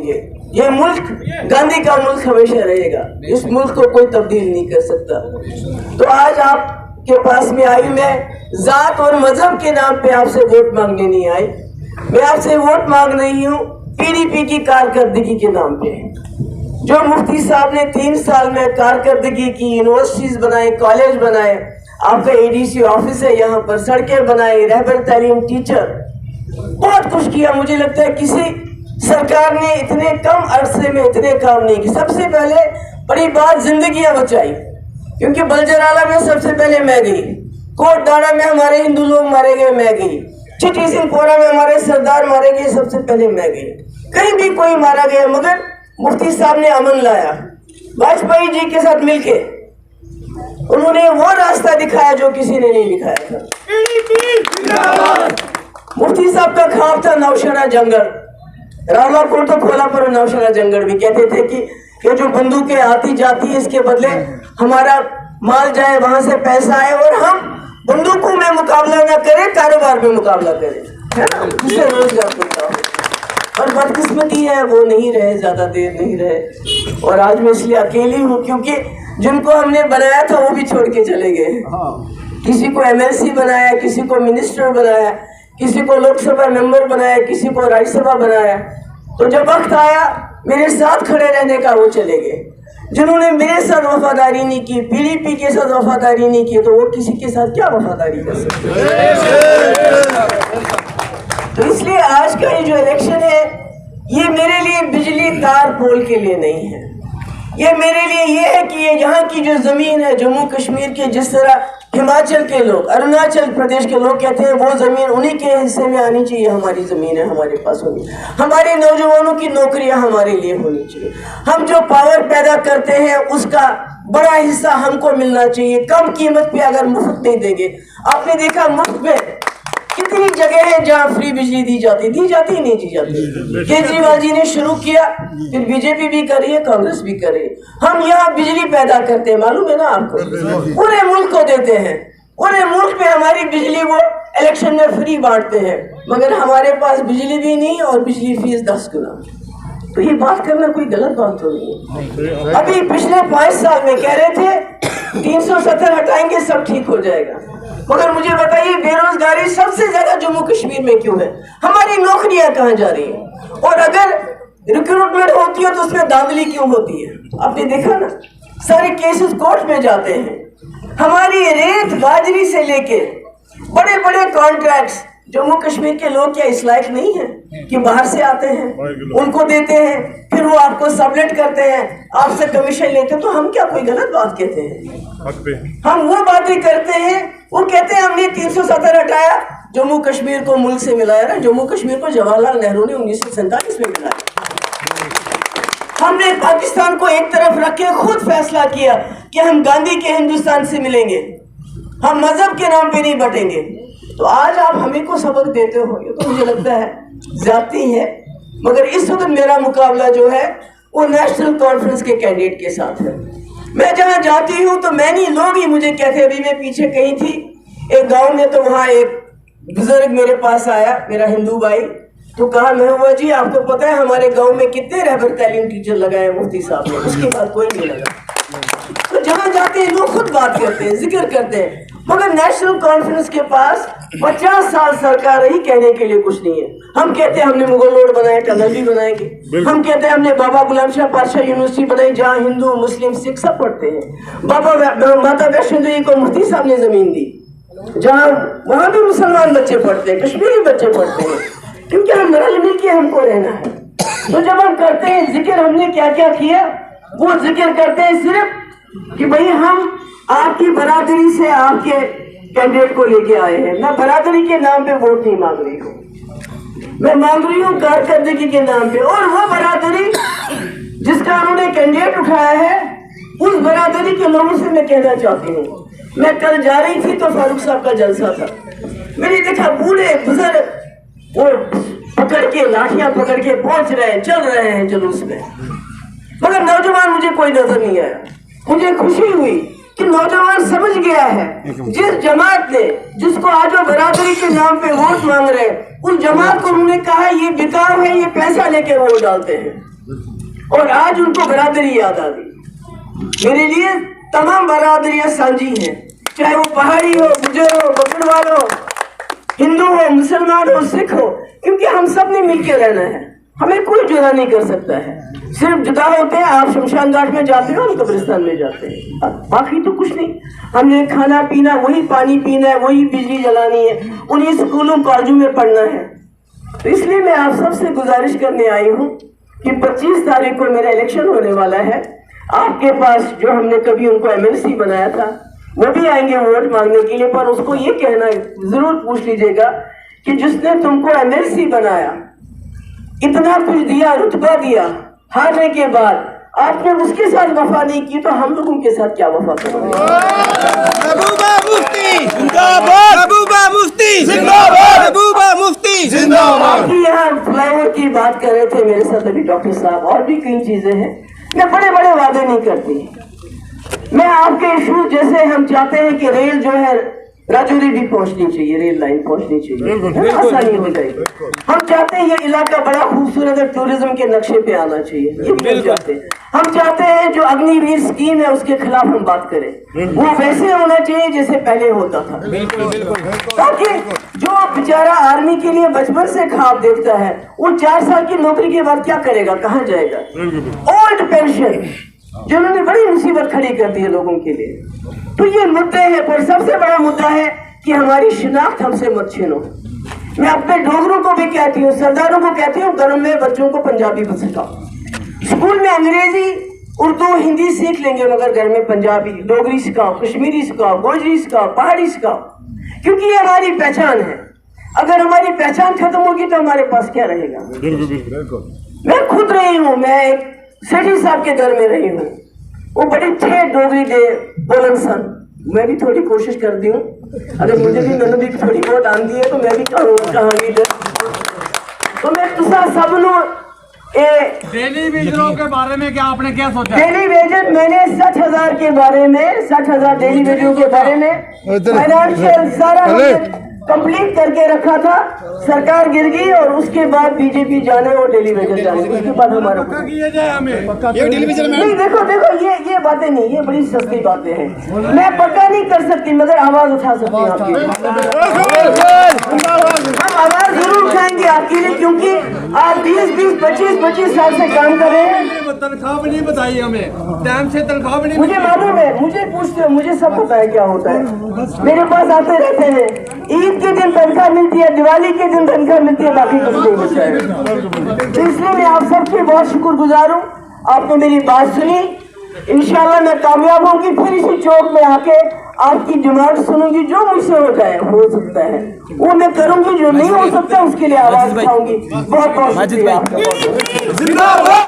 گے. یہ ملک گاندھی کا ملک ہمیشہ رہے گا. اس ملک کو کوئی تبدیل نہیں کر سکتا. تو آج آپ کے پاس میں آئی میں ذات اور مذہب کے نام پہ آپ سے ووٹ مانگنے نہیں آئی. میں آپ سے ووٹ مانگ رہی ہوں پی ڈی پی کی کارکردگی کے نام پہ. جو مفتی صاحب نے 3 سال میں کارکردگی کی, یونیورسٹیز بنائے, کالج بنائے, آپ کا اے ڈی سی آفس ہے یہاں پر, سڑکیں بنائی, رہبر تعلیم, ٹیچر, بہت کچھ کیا. مجھے لگتا ہے کسی سرکار نے اتنے کم عرصے میں اتنے کام نہیں کیے. سب سے پہلے بڑی بات زندگیاں بچائی, کیونکہ بلجرالا میں سب سے پہلے میں گئی, کوٹ ڈاڑا میں ہمارے ہندو لوگ مارے گئے میں گئی, چٹی سنگھ پورا میں ہمارے سردار مارے گئے سب سے پہلے میں گئی. کہیں بھی کوئی مارا گیا, مگر مفتی صاحب نے امن لایا. واجپئی جی کے ساتھ مل کے انہوں نے وہ راستہ دکھایا جو کسی نے نہیں دکھایا تھا. مفتی صاحب کا خواب تھا نوشہرہ جنگل. راولا کوٹ تو کھولا پر نوشہرہ جنگل بھی کہتے تھے کہ یہ جو بندوقیں آتی جاتی ہیں اس کے بدلے ہمارا مال جائے, وہاں سے پیسہ آئے, اور ہم بندوقوں میں مقابلہ نہ کریں, کاروبار میں مقابلہ کریں, جس سے روزگار ملتا ہو. اور بدقسمتی ہے وہ نہیں رہے, زیادہ دیر نہیں رہے. اور آج میں اس لیے اکیلی ہوں کیونکہ جن کو ہم نے بنایا تھا وہ بھی چھوڑ کے چلے گئے. کسی کو ایم ایل سی بنایا, کسی کو منسٹر بنایا, کسی کو لوک سبھا ممبر بنایا, کسی کو راجیہ سبھا بنایا. تو جب وقت آیا میرے ساتھ کھڑے رہنے کا وہ چلے گئے. جنہوں نے میرے ساتھ وفاداری نہیں کی, پی ڈی پی کے ساتھ وفاداری نہیں کی, تو وہ کسی کے ساتھ کیا وفاداری کر سکتے ہیں. تو اس لیے آج کا یہ جو الیکشن ہے یہ میرے لیے بجلی تار پول کے لیے نہیں ہے. یہ میرے لیے یہ ہے کہ یہ یہاں کی جو زمین ہے جموں کشمیر کے, جس طرح ہماچل کے لوگ, اروناچل پردیش کے لوگ کہتے ہیں وہ زمین انہی کے حصے میں آنی چاہیے, ہماری زمین ہے ہمارے پاس ہونی, ہمارے نوجوانوں کی نوکریاں ہمارے لیے ہونی چاہیے, ہم جو پاور پیدا کرتے ہیں اس کا بڑا حصہ ہم کو ملنا چاہیے, کم قیمت پہ اگر مفت نہیں دیں گے. آپ نے دیکھا مفت میں کتنی جگہ ہیں جہاں فری بجلی دی جاتی نہیں دی جاتی. کیجریوال جی نے شروع کیا, پھر بی جے پی بھی کر رہی ہے, کانگریس بھی کر رہی ہے. ہم یہاں بجلی پیدا کرتے ہیں, معلوم ہے نا آپ کو, پورے ملک کو دیتے ہیں, پورے ملک میں ہماری بجلی وہ الیکشن میں فری بانٹتے ہیں, مگر ہمارے پاس بجلی بھی نہیں اور بجلی فیس 10 گنا. تو یہ بات کرنا کوئی غلط بات تو نہیں ہے. ابھی پچھلے 5 سال میں کہہ رہے تھے 370 ہٹائیں گے سب ٹھیک ہو جائے گا, مگر مجھے بتائیے بے روزگاری سب سے زیادہ جموں کشمیر میں کیوں ہے؟ ہماری نوکریاں کہاں جا رہی ہیں؟ اور اگر ریکروٹمنٹ ہوتی ہے تو اس میں دھاندلی کیوں ہوتی ہے؟ آپ نے دیکھا نا, سارے کیسز کورٹ میں جاتے ہیں. ہماری ریت باجری سے لے کے بڑے بڑے کانٹریکٹس جموں کشمیر کے لوگ کیا اس لائق نہیں ہیں کہ باہر سے آتے ہیں, ان کو دیتے ہیں, پھر وہ آپ کو سبمٹ کرتے ہیں, آپ سے کمیشن لیتے ہیں. تو ہم کیا کوئی غلط بات کہتے ہیں؟ ہم وہ باتیں کرتے ہیں, وہ کہتے ہیں ہم نے 370 ہٹایا, جموں کشمیر کو ملک سے ملایا نا. جموں کشمیر کو جواہر لال نہرو نے 1947 میں ملایا. ہم نے پاکستان کو ایک طرف رکھ کے خود فیصلہ کیا کہ ہم گاندھی کے ہندوستان سے ملیں گے, ہم مذہب کے نام پہ نہیں بٹیں گے. تو آج آپ ہمیں کو سبق دیتے ہو, یہ تو مجھے لگتا ہے زیادتی ہے. مگر اس وقت میرا مقابلہ جو ہے وہ نیشنل کانفرنس کے کینڈیڈیٹ کے ساتھ ہے. میں جہاں جاتی ہوں تو میں نہیں, لوگ ہی مجھے کہتے ہیں. ابھی میں پیچھے کہیں تھی ایک گاؤں میں, تو وہاں ایک بزرگ میرے پاس آیا, میرا ہندو بھائی, تو کہا میں ہوا جی آپ کو پتہ ہے ہمارے گاؤں میں کتنے رہبر تعلیم ٹیچر لگائے مفتی صاحب نے؟ اس کے بعد کوئی نہیں لگا. تو جہاں جاتے ہیں لوگ خود بات کرتے ہیں, ذکر کرتے ہیں, مگر نیشنل کانفرنس کے پاس 50 سال سرکار رہی, کہنے کے لیے کچھ نہیں ہے. ہم کہتے ہیں ہم نے مغل روڈ بنائے, ٹنل بھی بنائیں گے. ہم کہتے ہیں ہم نے بابا غلام شاہ پادشاہ یونیورسٹی بنائی جہاں ہندو مسلم سکھ سب پڑھتے ہیں. بابا ماتا ویشنو دیوی کو مفتی صاحب نے زمین دی, جہاں وہاں بھی مسلمان بچے پڑھتے ہیں, کشمیری بچے پڑھتے ہیں, کیونکہ ہم رل مل کے ہم کو رہنا ہے. تو جب ہم کرتے ہیں ذکر, ہم نے کیا کیا کیا, وہ ذکر کرتے ہیں صرف کہ بھئی ہم آپ کی برادری سے آپ کے کینڈیڈیٹ کو لے کے آئے ہیں. میں برادری کے نام پہ ووٹ نہیں مانگ رہی ہوں, میں مانگ رہی ہوں کارکردگی کے نام پہ. اور وہ برادری جس کا انہوں نے کینڈیڈیٹ اٹھایا ہے, اس برادری کے لوگوں سے میں کہنا چاہتی ہوں. میں کل جا رہی تھی تو فاروق صاحب کا جلسہ تھا, میں نے دیکھا بوڑھے بزرگ وہ پکڑ کے لاٹھیاں پکڑ کے پہنچ رہے ہیں, چل رہے ہیں جلوس میں, مگر نوجوان مجھے کوئی نظر نہیں آیا. مجھے خوشی ہوئی کہ نوجوان سمجھ گیا ہے جس جماعت نے جس کو آج وہ برادری کے نام پہ ووٹ مانگ رہے ہیں اس جماعت کو انہوں نے کہا یہ بیکار ہے، یہ پیسہ لے کے ووٹ ڈالتے ہیں، اور آج ان کو برادری یاد آ گئی۔ میرے لیے تمام برادریاں سانجی ہیں، چاہے وہ پہاڑی ہو، گجر ہو، بکروال ہو، ہندو ہو، مسلمان ہو، سکھ ہو، کیونکہ ہم سب نے مل کے رہنا ہے، ہمیں کوئی جدا نہیں کر سکتا ہے۔ صرف جدا ہوتے ہیں آپ شمشان گھاٹ میں جاتے ہیں، ہم قبرستان میں جاتے ہیں، باقی تو کچھ نہیں۔ ہم نے کھانا پینا وہی، پانی پینا ہے وہی، بجلی جلانی ہے، انہیں اسکولوں کالجوں میں پڑھنا ہے۔ تو اس لیے میں آپ سب سے گزارش کرنے آئی ہوں کہ 25 تاریخ کو میرا الیکشن ہونے والا ہے، آپ کے پاس جو ہم نے کبھی ان کو MLC بنایا تھا وہ بھی آئیں گے ووٹ مانگنے کے لیے، پر اس کو یہ کہنا ضرور پوچھ لیجئے گا کہ جس نے تم کو MLC بنایا، اتنا کچھ دیا، رتبہ دیا، ہارنے کے بعد آپ نے اس کے ساتھ وفا نہیں کی تو ہم لوگ ان کے ساتھ کیا وفا کریں گے؟ محبوبہ مفتی زندہ باد، محبوبہ مفتی زندہ باد، محبوبہ مفتی زندہ باد۔ یہاں فلائی اوور کی بات کر رہے تھے میرے ساتھ ابھی ڈاکٹر صاحب، اور بھی کئی چیزیں ہیں، میں بڑے بڑے وعدے نہیں کرتی۔ میں آپ کے ایشوز جیسے ہم چاہتے ہیں کہ ریل جو ہے راجوری بھی پہنچنی چاہیے، ریل لائن پہنچنی چاہیے، آسانی ہو جائے گی۔ ہم چاہتے ہیں یہ علاقہ بڑا خوبصورت ہے، ٹورزم کے نقشے پہ آنا چاہیے، یہ بھی ہم چاہتے ہیں۔ ہم چاہتے ہیں جو اگنی ویر اسکیم ہے اس کے خلاف ہم بات کریں، وہ ویسے ہونا چاہیے جیسے پہلے ہوتا تھا، تاکہ جو بیچارہ آرمی کے لیے بچپن سے خواب دیکھتا ہے وہ 4 سال کی نوکری کے بعد کیا کرے گا، کہاں جائے گا؟ اولڈ پینشن جنہوں نے بڑی مصیبت کھڑی کر دی ہے لوگوں کے لیے۔ تو یہ مدعے ہیں، پر سب سے بڑا مدعا ہے کہ ہماری شناخت ہم سے مت چھینو۔ میں اپنے ڈوگروں کو بھی کہتی ہوں، سرداروں کو کہتی ہوں، گھروں میں بچوں کو پنجابی سکھاؤ، اسکول میں انگریزی اردو ہندی سیکھ لیں گے مگر گھر میں پنجابی ڈوگری سکھاؤ، کشمیری سکھاؤ، گوجری سکھاؤ، پہاڑی سکھاؤ، کیونکہ یہ ہماری پہچان ہے۔ اگر ہماری پہچان ختم ہوگی تو ہمارے پاس کیا رہے گا؟ میں خود رہی ہوں، میں ایک سیٹھی صاحب کے گھر میں رہی ہوں، وہ بڑے اچھے ڈوگری دے بولن سن، میں بھی تھوڑی کوشش کر دی ہوں، اگر مجھے بھی میں نے بھی تھوڑی بہت آن دی ہے تو میں بھی کہاں گی تو میں تسا سب نو ڈیلی ویجروں کے بارے میں کیا آپ نے کیا سوچا؟ ڈیلی ویجر میں نے 60,000 کے بارے میں 60,000 ڈیلی ویجروں کے بارے میں فائنانشیل سارا کمپلیٹ کر کے رکھا تھا، سرکار گر گئی اور اس کے بعد BJP جانے اور ڈیلی ویجر جانے، اس کے بعد ہمارا نہیں، دیکھو یہ باتیں نہیں، یہ بڑی سستی باتیں ہیں، میں پکا نہیں کر سکتی مگر آواز اٹھا سکتی ہوں آپ کی، ہم آواز ضرور اٹھائیں گے آپ کے لیے، کیونکہ آپ 20 25 سال سے کام کر رہے ہیں۔ تنخواہ بھی نہیں بتائی ہمیں، ٹائم سے تنخواہ بھی نہیں، مجھے معلوم ہے، مجھے پوچھتے ہو، مجھے سب پتا ہے کیا ہوتا ہے، میرے پاس آتے رہتے ہیں، عید کے دن تنخواہ ملتی ہے، دیوالی کے دن تنخواہ ملتی ہے، باقی کچھ نہیں بچا ہے۔ تو اس لیے میں آپ سب کے بہت شکر گزار ہوں، آپ نے میری بات سنی، انشاءاللہ میں کامیاب ہوں گی، پھر اسی چوک میں آ کے آپ کی ڈیمانڈ سنوں گی، جو مجھ سے ہو جائے ہو سکتا ہے وہ میں کروں گی، جو نہیں ہو سکتا اس کے لیے آواز اٹھاؤں گی۔ بہت بہت شکریہ۔